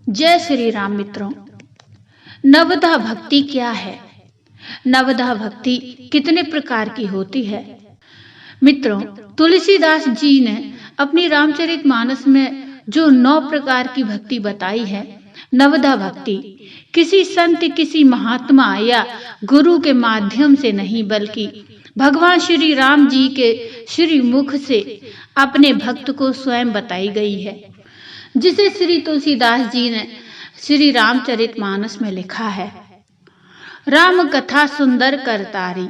जय श्री राम मित्रों। नवधा भक्ति क्या है? नवधा भक्ति कितने प्रकार की होती है? मित्रों, तुलसीदास जी ने अपनी रामचरितमानस में जो 9 प्रकार की भक्ति बताई है, नवधा भक्ति किसी संत, किसी महात्मा या गुरु के माध्यम से नहीं, बल्कि भगवान श्री राम जी के श्री मुख से अपने भक्त को स्वयं बताई गई है, जिसे श्री तुलसीदास जी ने श्री रामचरितमानस में लिखा है। राम कथा सुंदर करतारी,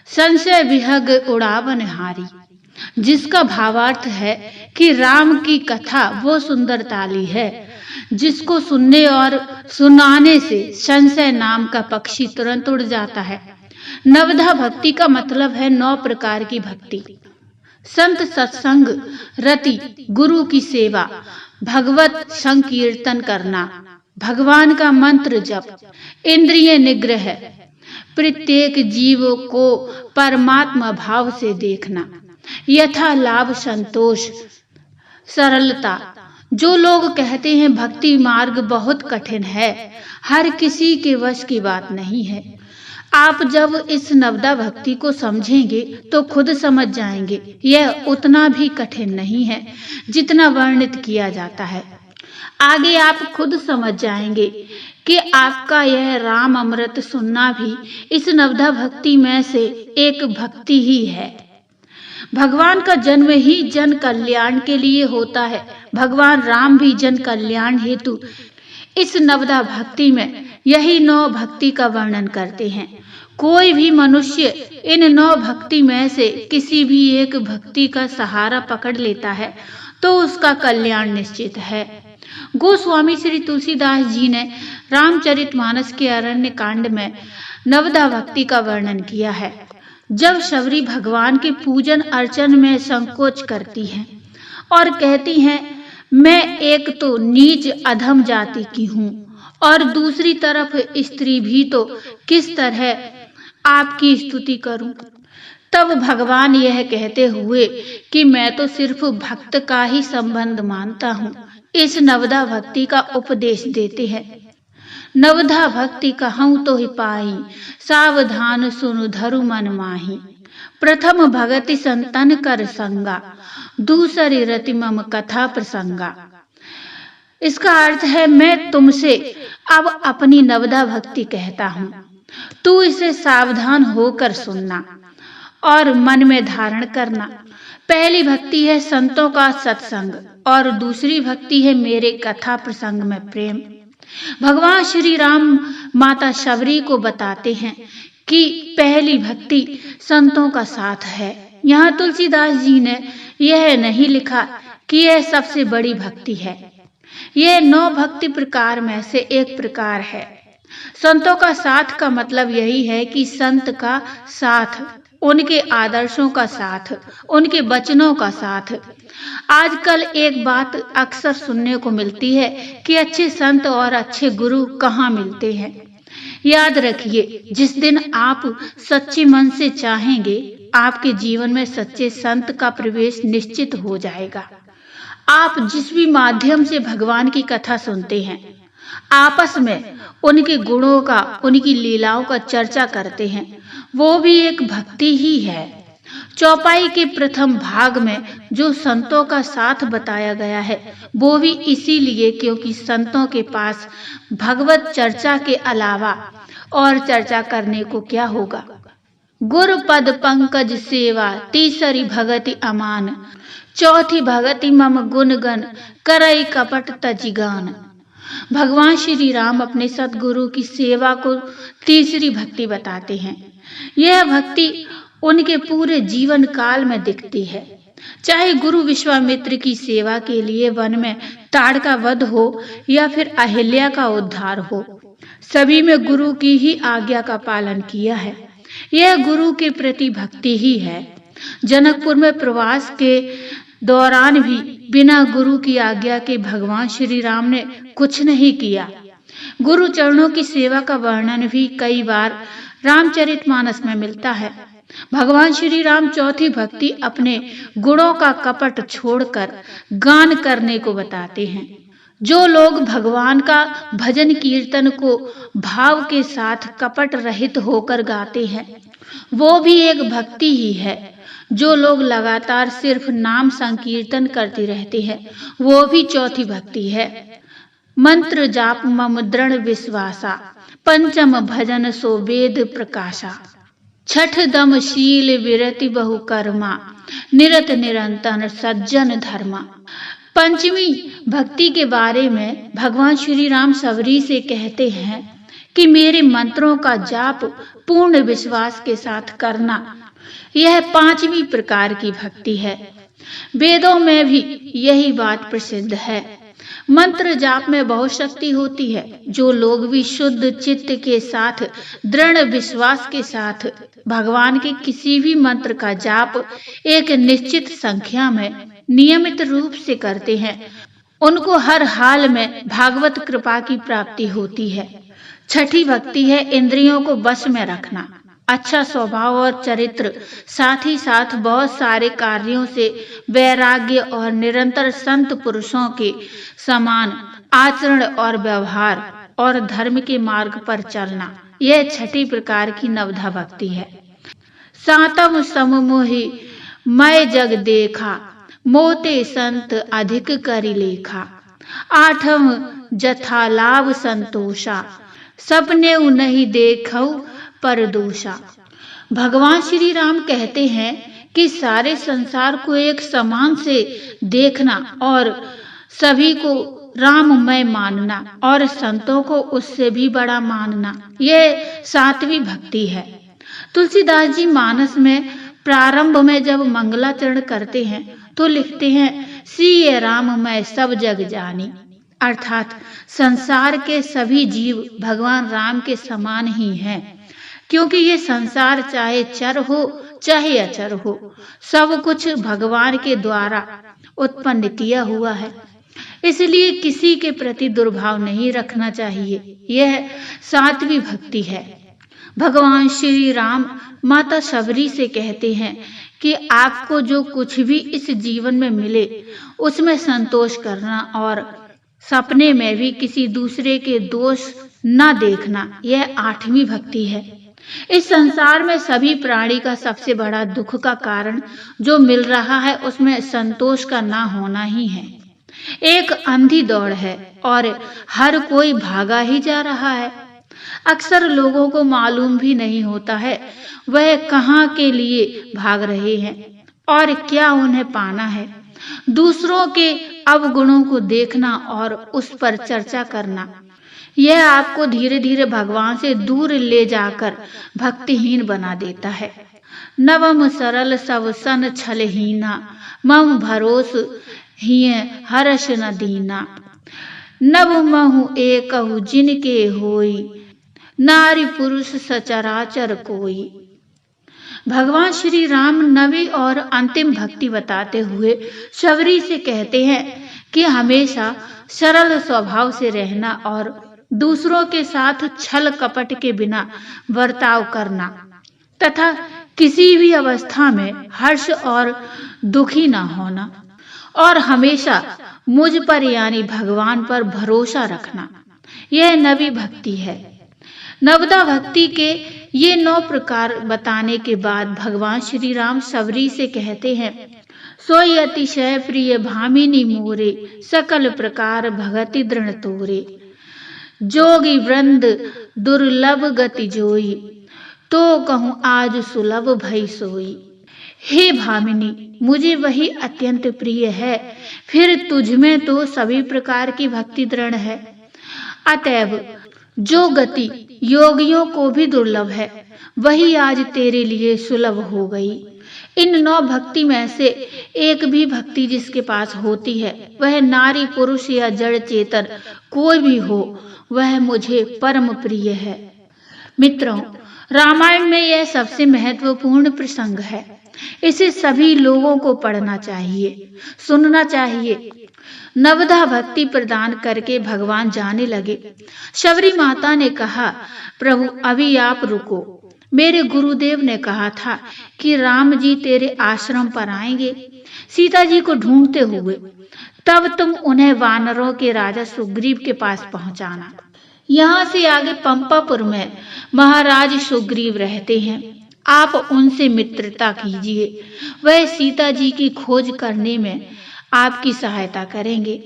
संशय विहग उड़ावन हारी। जिसका भावार्थ है कि राम की कथा वो सुंदर ताली है जिसको सुनने और सुनाने से संशय नाम का पक्षी तुरंत उड़ जाता है। नवधा भक्ति का मतलब है 9 प्रकार की भक्ति। संत सत्संग, रति, गुरु की सेवा, भगवत संकीर्तन करना, भगवान का मंत्र जप, इंद्रिय निग्रह, प्रत्येक जीव को परमात्मा भाव से देखना, यथा लाभ संतोष, सरलता। जो लोग कहते हैं भक्ति मार्ग बहुत कठिन है, हर किसी के वश की बात नहीं है। आप जब इस नवधा भक्ति को समझेंगे तो खुद समझ जाएंगे यह उतना भी कठिन नहीं है जितना वर्णित किया जाता है। आगे आप खुद समझ जाएंगे कि आपका यह राम अमृत सुनना भी इस नवधा भक्ति में से एक भक्ति ही है। भगवान का जन्म ही जन कल्याण के लिए होता है। भगवान राम भी जन कल्याण हेतु इस नवधा भक्ति में यही 9 भक्ति का वर्णन करते हैं। कोई भी मनुष्य इन 9 भक्ति में से किसी भी एक भक्ति का सहारा पकड़ लेता है तो उसका कल्याण निश्चित है। गोस्वामी श्री तुलसीदास जी ने रामचरितमानस के अरण्य कांड में नवधा भक्ति का वर्णन किया है। जब शबरी भगवान के पूजन अर्चन में संकोच करती हैं और कहती हैं, मैं एक तो नीच अधम जाति की हूँ और दूसरी तरफ स्त्री भी, तो किस तरह आपकी स्तुति करूं। तब भगवान यह कहते हुए कि मैं तो सिर्फ भक्त का ही संबंध मानता हूँ, इस नवधा भक्ति का उपदेश देते हैं। नवधा भक्ति कहूँ तो ही पाई, सावधान सुनु धरु मन माही। प्रथम भगति संतन कर संगा, दूसरी रति मम कथा प्रसंगा। इसका अर्थ है, मैं तुमसे अब अपनी नवधा भक्ति कहता हूँ, तू इसे सावधान होकर सुनना और मन में धारण करना। पहली भक्ति है संतों का सत्संग और दूसरी भक्ति है मेरे कथा प्रसंग में प्रेम। भगवान श्री राम माता शबरी को बताते हैं कि पहली भक्ति संतों का साथ है। यहाँ तुलसीदास जी ने यह नहीं लिखा कि यह सबसे बड़ी भक्ति है। यह 9 भक्ति प्रकार में से एक प्रकार है। संतों का साथ का मतलब यही है कि संत का साथ, उनके आदर्शों का साथ, उनके वचनों का साथ। आजकल एक बात अक्सर सुनने को मिलती है कि अच्छे संत और अच्छे गुरु कहाँ मिलते हैं। याद रखिए, जिस दिन आप सच्चे मन से चाहेंगे, आपके जीवन में सच्चे संत का प्रवेश निश्चित हो जाएगा। आप जिस भी माध्यम से भगवान की कथा सुनते हैं, आपस में उनके गुणों का, उनकी लीलाओं का चर्चा करते हैं, वो भी एक भक्ति ही है। चौपाई के प्रथम भाग में जो संतों का साथ बताया गया है, वो भी इसीलिए क्योंकि संतों के पास भगवत चर्चा के अलावा और चर्चा करने को क्या होगा। गुरु पद पंकज सेवा, तीसरी भगति अमान, चौथी भगति मम गुणगन, करई कपट तजिगान। भगवान श्री राम अपने सतगुरु की सेवा को तीसरी भक्ति बताते हैं। यह भक्ति उनके पूरे जीवन काल में दिखती है। चाहे गुरु विश्वामित्र की सेवा के लिए वन में ताड़ का वध हो या फिर अहिल्या का उद्धार हो, सभी में गुरु की ही आज्ञा का पालन किया है। यह गुरु के प्रति भक्ति ही है। जनकपुर में प्रवास के दौरान भी बिना गुरु की आज्ञा के भगवान श्री राम ने कुछ नहीं किया। गुरु चरणों की सेवा का वर्णन भी कई बार रामचरितमानस में मिलता है। भगवान श्री राम चौथी भक्ति अपने गुणों का कपट छोड़कर गान करने को बताते हैं। जो लोग भगवान का भजन कीर्तन को भाव के साथ कपट रहित होकर गाते हैं, वो भी एक भक्ति ही है। जो लोग लगातार सिर्फ नाम संकीर्तन करते रहते हैं, वो भी चौथी भक्ति है। मंत्र जाप मम दृढ़ विश्वासा, पंचम भजन सो वेद प्रकाशा। छठ दम शील विरति बहु कर्मा, निरत निरंतर सज्जन धर्मा। पंचमी भक्ति के बारे में भगवान श्री राम सबरी से कहते हैं कि मेरे मंत्रों का जाप पूर्ण विश्वास के साथ करना, यह पांचवी प्रकार की भक्ति है। वेदों में भी यही बात प्रसिद्ध है। मंत्र जाप में बहुत शक्ति होती है। जो लोग भी शुद्ध चित्त के साथ दृढ़ विश्वास के साथ भगवान के किसी भी मंत्र का जाप एक निश्चित संख्या में नियमित रूप से करते हैं, उनको हर हाल में भागवत कृपा की प्राप्ति होती है। छठी भक्ति है इंद्रियों को वश में रखना, अच्छा स्वभाव और चरित्र, साथ ही साथ बहुत सारे कार्यों से वैराग्य और निरंतर संत पुरुषों के समान आचरण और व्यवहार और धर्म के मार्ग पर चलना, यह छठी प्रकार की नवधा भक्ति है। सातम सममोहि मैं जग देखा, मोते संत अधिक करि लेखा। आठम जथा लाभ संतोषा, सपने नहीं देखौ परदोषा। भगवान श्री राम कहते हैं कि सारे संसार को एक समान से देखना और सभी को राममय मानना और संतों को उससे भी बड़ा मानना, यह सातवीं भक्ति है। तुलसीदास जी मानस में प्रारंभ में जब मंगलाचरण करते हैं तो लिखते हैं, सिय राम मैं सब जग जानी, अर्थात संसार के सभी जीव भगवान राम के समान ही हैं, क्योंकि ये संसार चाहे चर हो चाहे अचर हो, सब कुछ भगवान के द्वारा उत्पन्न किया हुआ है। इसलिए किसी के प्रति दुर्भाव नहीं रखना चाहिए। यह सातवीं भक्ति है। भगवान श्री राम माता सबरी से कहते हैं कि आपको जो कुछ भी इस जीवन में मिले उसमें संतोष करना और सपने में भी किसी दूसरे के दोष न देखना, यह आठवीं भक्ति है। इस संसार में सभी प्राणी का सबसे बड़ा दुख का कारण जो मिल रहा है उसमें संतोष का ना होना ही है। एक अंधी दौड़ है और हर कोई भागा ही जा रहा है। अक्सर लोगों को मालूम भी नहीं होता है वह कहाँ के लिए भाग रहे हैं और क्या उन्हें पाना है। दूसरों के अवगुणों को देखना और उस पर चर्चा करना, यह आपको धीरे धीरे भगवान से दूर ले जाकर भक्तिहीन बना देता है। नवम सरल सब सन छलहीना, मम भरोस हिय हर्ष न दीना। नव महु एकहु जिनके होई, नारी पुरुष सचराचर कोई। भगवान श्री राम नवी और अंतिम भक्ति बताते हुए सबरी से कहते हैं कि हमेशा सरल स्वभाव से रहना और दूसरों के साथ छल कपट के बिना बर्ताव करना तथा किसी भी अवस्था में हर्ष और दुखी न होना और हमेशा मुझ पर यानी भगवान पर भरोसा रखना, यह नवी भक्ति है। नवदा भक्ति के ये 9 प्रकार बताने के बाद भगवान श्री राम सबरी से कहते हैं, सोई अतिशय प्रिय भामिनी मोरे, सकल प्रकार भगति दृढ़ तोरे। जोगी वृंद दुर्लभ गति जोई, तो कहूँ आज सुलभ भई सोई। हे भामिनी, मुझे वही अत्यंत प्रिय है, फिर तुझमें तो सभी प्रकार की भक्ति दृढ़ है। अतएव जो गति योगियों को भी दुर्लभ है वही आज तेरे लिए सुलभ हो गई। इन 9 भक्ति में से एक भी भक्ति जिसके पास होती है वह नारी पुरुष या जड़ चेतन कोई भी हो, वह मुझे परम प्रिय है। मित्रों, रामायण में यह सबसे महत्वपूर्ण प्रसंग है। इसे सभी लोगों को पढ़ना चाहिए, सुनना चाहिए। नवधा भक्ति प्रदान करके भगवान जाने लगे। शबरी माता ने कहा, प्रभु अभी आप रुको, मेरे गुरुदेव ने कहा था कि राम जी तेरे आश्रम पर आएंगे सीता जी को ढूंढते हुए, तब तुम उन्हें वानरों के राजा सुग्रीव के पास पहुंचाना। यहाँ से आगे पंपापुर में महाराज सुग्रीव रहते हैं, आप उनसे मित्रता कीजिए, वह सीता जी की खोज करने में आपकी सहायता करेंगे।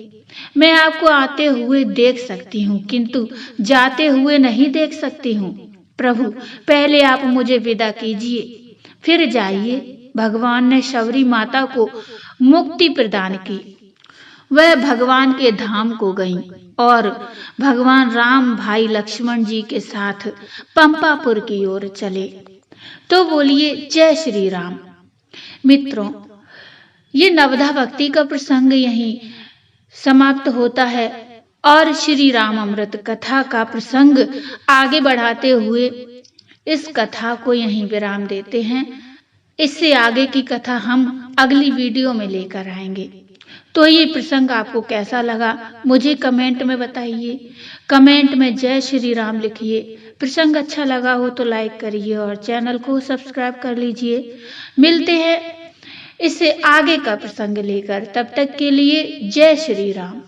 मैं आपको आते हुए देख सकती हूँ किंतु जाते हुए नहीं देख सकती हूँ। प्रभु, पहले आप मुझे विदा कीजिए, फिर जाइए। भगवान ने शबरी माता को मुक्ति प्रदान की। वह भगवान के धाम को गईं और भगवान राम भाई लक्ष्मण जी के साथ पंपापुर की ओर चले। तो बोलिए जय श्री राम। मित्रों, ये नवधा भक्ति का प्रसंग यहीं समाप्त होता है और श्री राम अमृत कथा का प्रसंग आगे बढ़ाते हुए इस कथा को यहीं विराम देते हैं। इससे आगे की कथा हम अगली वीडियो में लेकर आएंगे। तो ये प्रसंग आपको कैसा लगा मुझे कमेंट में बताइए। कमेंट में जय श्री राम लिखिए। प्रसंग अच्छा लगा हो तो लाइक करिए और चैनल को सब्सक्राइब कर लीजिए। मिलते हैं इससे आगे का प्रसंग लेकर, तब तक के लिए जय श्री राम।